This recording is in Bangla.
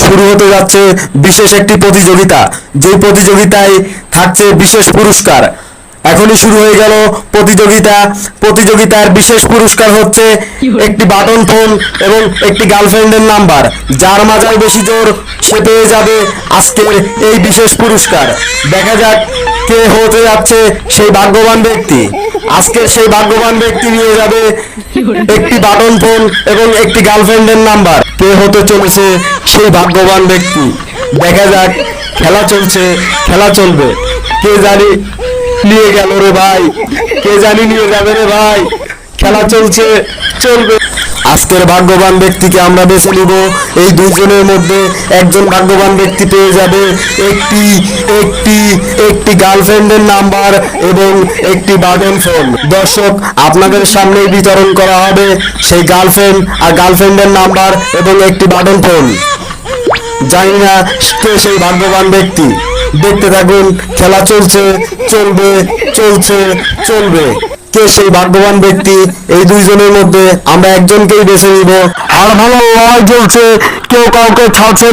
শুরু হতে যাচ্ছে বিশেষ একটি প্রতিযোগিতা, যেই প্রতিযোগিতায় থাকছে বিশেষ পুরস্কার। এখনই শুরু হয়ে গেল প্রতিযোগিতা। প্রতিযোগিতার বিশেষ পুরস্কার হচ্ছে একটি বাটন ফোন এবং একটি গার্লফ্রেন্ডের নাম্বার। যার মাজায় বেশি জোর সে পেয়ে যাবে আজকের এই বিশেষ পুরস্কার। দেখা যাক কে হতে যাচ্ছে সেই ভাগ্যবান ব্যক্তি। আজকের সেই ভাগ্যবান ব্যক্তি নিয়ে যাবে একটি বাটন ফোন এবং একটি গার্লফ্রেন্ডের নাম্বার। কে হতে চলেছে সেই ভাগ্যবান ব্যক্তি? দেখা যাক, খেলা চলছে, খেলা চলবে। কে জানি নিয়ে গেল রে ভাই, কে জানি নিয়ে যাবে রে ভাই। খেলা চলছে, চলবে। আজকের ভাগ্যবান ব্যক্তিকে আমরা বেছে নিব। এই দুইজনের মধ্যে একজন ভাগ্যবান ব্যক্তি পেয়ে যাবে একটি একটি একটি গার্লফ্রেন্ডের নাম্বার এবং একটি বাটন ফোন। দর্শক, আপনাদের সামনেই বিতরণ করা হবে সেই গার্লফ্রেন্ড আর গার্লফ্রেন্ডের নাম্বার এবং একটি বাটন ফোন। জানি না কে সেই ভাগ্যবান ব্যক্তি। দেখতে থাকুন, খেলা চলছে, চলবে, চলছে, চলবে। কে সেই ভাগ্যবান ব্যক্তি? এই দুইজনের মধ্যে আমরা একজনকেই বেছে নিব। আর ভালো লড়াই চলছে, কেউ কাউকে ছাড়ছে